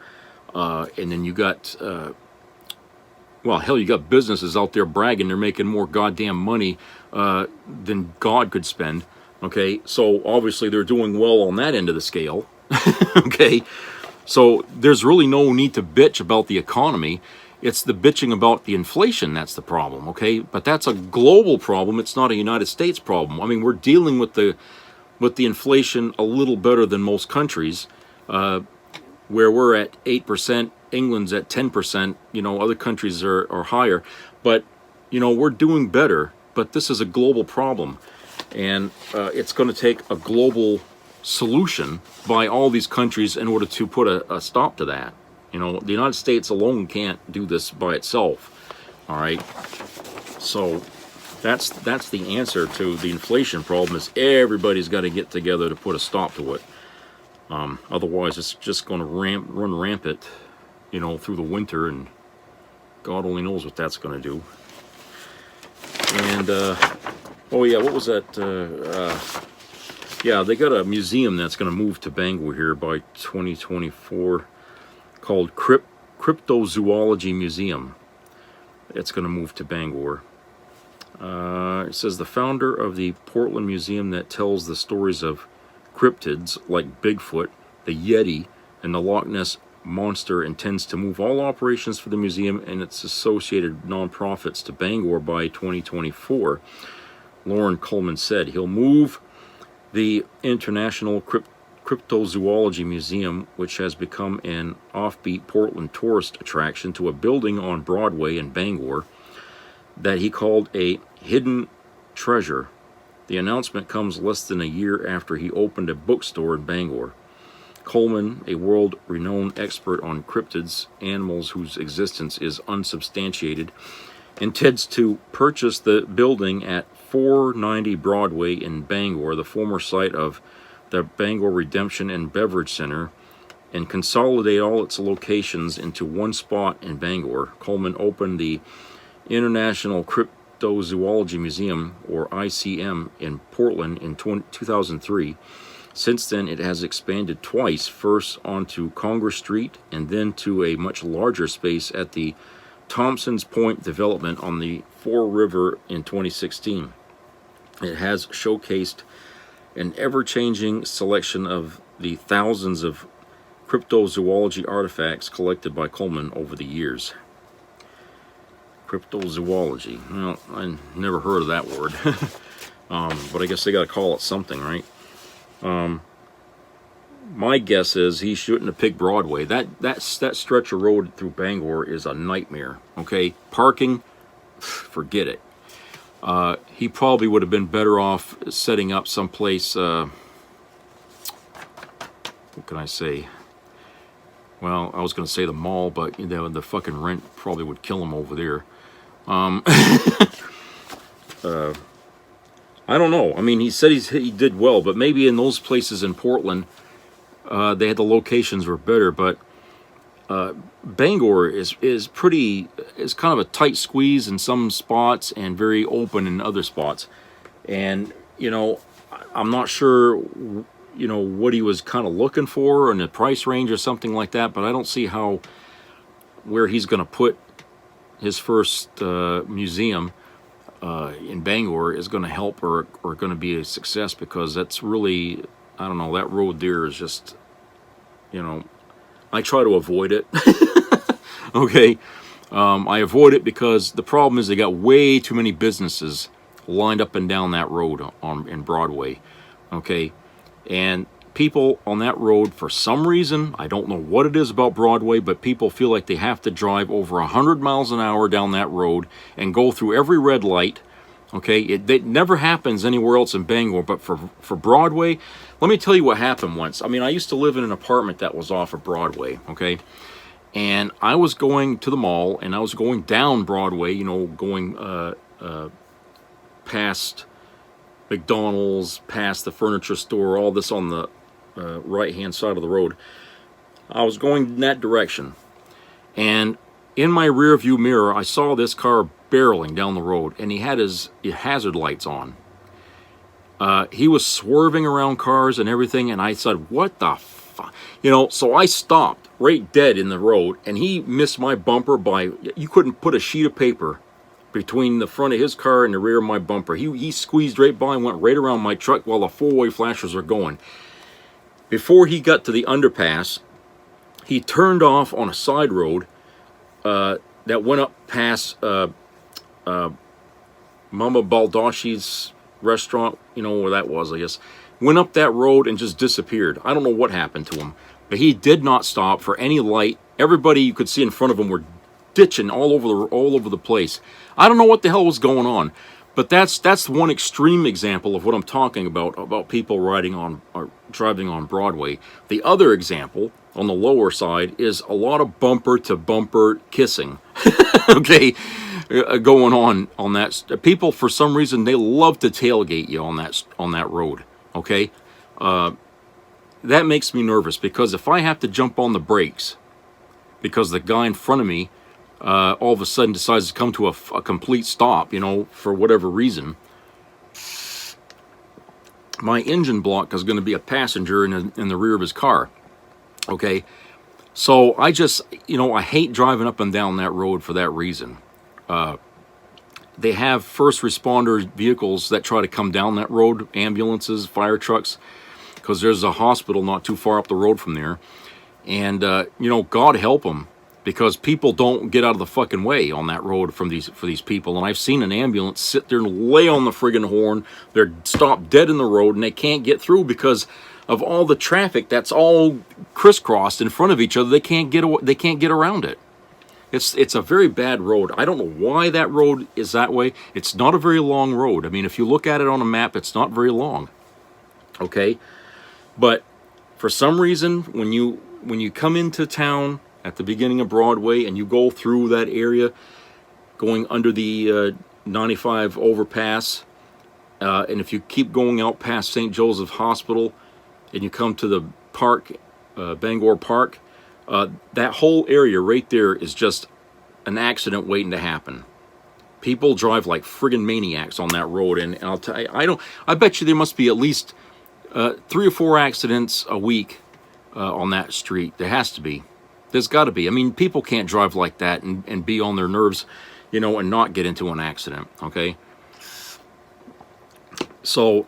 And then you got, you got businesses out there bragging they're making more goddamn money than God could spend. Okay, so obviously they're doing well on that end of the scale. Okay, so there's really no need to bitch about the economy. It's the bitching about the inflation that's the problem, okay? But that's a global problem. It's not a United States problem. I mean, we're dealing with the inflation a little better than most countries, where we're at 8%, England's at 10%, other countries are higher. But, we're doing better, but this is a global problem. And it's going to take a global solution by all these countries in order to put a stop to that. The United States alone can't do this by itself. All right. So that's the answer to the inflation problem, is everybody's got to get together to put a stop to it. Otherwise, it's just going to run rampant, you know, through the winter, and God only knows what that's going to do. And, oh yeah, what was that? Yeah, they got a museum that's going to move to Bangor here by 2024 called Cryptozoology Museum. It's going to move to Bangor. It says the founder of the Portland Museum that tells the stories of cryptids like Bigfoot, the Yeti, and the Loch Ness Monster intends to move all operations for the museum and its associated nonprofits to Bangor by 2024. Lauren Coleman said he'll move the International Cryptozoology Museum, which has become an offbeat Portland tourist attraction, to a building on Broadway in Bangor that he called a hidden treasure. The announcement comes less than a year after he opened a bookstore in Bangor. Coleman, a world-renowned expert on cryptids, animals whose existence is unsubstantiated, intends to purchase the building at 490 Broadway in Bangor, the former site of the Bangor Redemption and Beverage Center, and consolidate all its locations into one spot in Bangor. Coleman opened the International Cryptozoology Museum, or ICM, in Portland in 2003. Since then, it has expanded twice, first onto Congress Street and then to a much larger space at the Thompson's Point development on the Fore River in 2016. It has showcased an ever-changing selection of the thousands of cryptozoology artifacts collected by Coleman over the years. Cryptozoology. Well, I never heard of that word. But I guess they got to call it something, right? My guess is he shouldn't have picked Broadway. That stretch of road through Bangor is a nightmare. Okay, parking, forget it. He probably would have been better off setting up someplace. What can I say? Well, I was going to say the mall, but you know, the fucking rent probably would kill him over there. I don't know. I mean, he said he did well, but maybe in those places in Portland, they had the locations were better. But Bangor is kind of a tight squeeze in some spots and very open in other spots. And you know, I'm not sure, you know, what he was kind of looking for in the price range or something like that. But I don't see how where he's going to put his first museum in Bangor is going to help or going to be a success, because that's really, I don't know, that road there is just, you know, I try to avoid it. Okay, I avoid it because the problem is they got way too many businesses lined up and down that road in Broadway. Okay, and people on that road, for some reason, I don't know what it is about Broadway, but people feel like they have to drive over 100 miles an hour down that road and go through every red light. Okay, it never happens anywhere else in Bangor, but for Broadway, let me tell you what happened once. I mean, I used to live in an apartment that was off of Broadway, okay? And I was going to the mall, and I was going down Broadway, you know, going past McDonald's, past the furniture store, all this on the right-hand side of the road. I was going in that direction, and in my rear view mirror, I saw this car barreling down the road, and he had his hazard lights on. He was swerving around cars and everything, and I said, what the fuck? You know, so I stopped right dead in the road, and he missed my bumper by, you couldn't put a sheet of paper between the front of his car and the rear of my bumper. He squeezed right by and went right around my truck while the four-way flashers were going. Before he got to the underpass, he turned off on a side road that went up past Mama Baldacci's restaurant, you know where that was, I guess. Went up that road and just disappeared. I don't know what happened to him, but he did not stop for any light. Everybody you could see in front of him were ditching all over the place. I don't know what the hell was going on, but that's one extreme example of what I'm talking about people riding on or driving on Broadway. The other example on the lower side is a lot of bumper to bumper kissing. Okay, going on that. People, for some reason, they love to tailgate you on that road. Okay, that makes me nervous, because if I have to jump on the brakes because the guy in front of me all of a sudden decides to come to a complete stop, you know, for whatever reason, my engine block is going to be a passenger in the rear of his car. Okay, so I just, you know, I hate driving up and down that road for that reason. They have first responder vehicles that try to come down that road, ambulances, fire trucks, because there's a hospital not too far up the road from there. And, you know, God help them, because people don't get out of the fucking way on that road for these people. And I've seen an ambulance sit there and lay on the friggin' horn. They're stopped dead in the road, and they can't get through because of all the traffic that's all crisscrossed in front of each other. They can't get around it. It's a very bad road. I don't know why that road is that way. It's not a very long road. I mean, if you look at it on a map, it's not very long. Okay, but for some reason, when you come into town at the beginning of Broadway and you go through that area, going under the 95 overpass, and if you keep going out past St. Joseph Hospital and you come to the park, Bangor Park, that whole area right there is just an accident waiting to happen. People drive like friggin' maniacs on that road, and I'll tell you, I bet you there must be at least 3 or 4 accidents a week on that street. There has to be. There's got to be. I mean, people can't drive like that and be on their nerves, you know, and not get into an accident, okay? So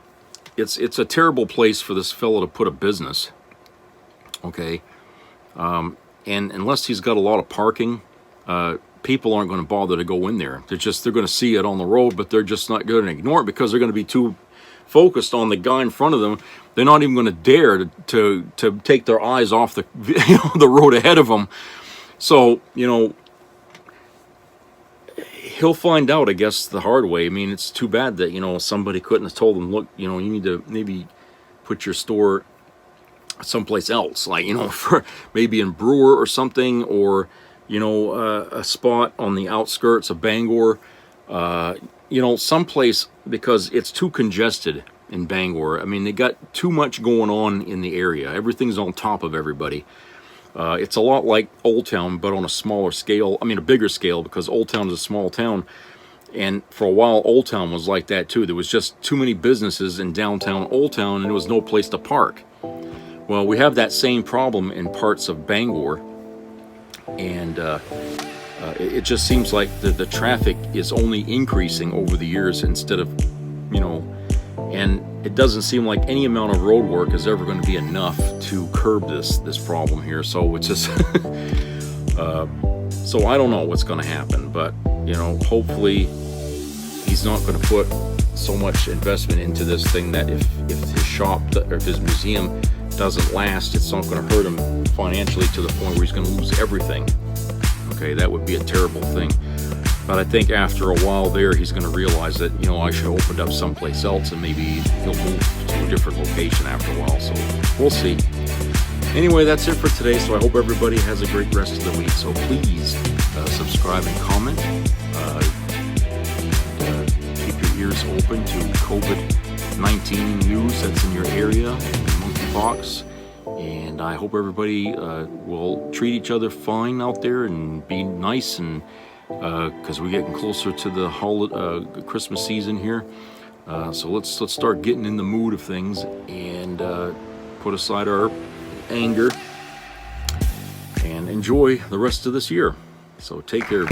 it's a terrible place for this fellow to put a business, okay? And unless he's got a lot of parking, people aren't going to bother to go in there. They're going to see it on the road, but they're just not going to ignore it because they're going to be too focused on the guy in front of them. They're not even going to dare to take their eyes off the the road ahead of them. So, you know, he'll find out, I guess, the hard way. I mean, it's too bad that, you know, somebody couldn't have told him, look, you know, you need to maybe put your store someplace else, like, you know, for maybe in Brewer or something, or, you know, a spot on the outskirts of Bangor, you know, someplace, because it's too congested in Bangor. I mean, they got too much going on in the area. Everything's on top of everybody. It's a lot like Old Town, but on a smaller scale. I mean, a bigger scale, because Old Town is a small town. And for a while, Old Town was like that too. There was just too many businesses in downtown Old Town, and there was no place to park. Well, we have that same problem in parts of Bangor. And it just seems like the traffic is only increasing over the years instead of, you know, and it doesn't seem like any amount of road work is ever going to be enough to curb this problem here. So it's just, so I don't know what's going to happen, but, you know, hopefully he's not going to put so much investment into this thing that if his shop or if his museum doesn't last, it's not going to hurt him financially to the point where he's going to lose everything. Okay, that would be a terrible thing. But I think after a while there, he's going to realize that, you know, I should have opened up someplace else, and maybe he'll move to a different location after a while. So we'll see. Anyway, that's it for today. So I hope everybody has a great rest of the week. So please subscribe and comment. Keep your ears open to COVID-19 news that's in your area, monkeypox. And I hope everybody will treat each other fine out there and be nice, and because we're getting closer to the Christmas season here. So let's start getting in the mood of things and put aside our anger and enjoy the rest of this year. So take care.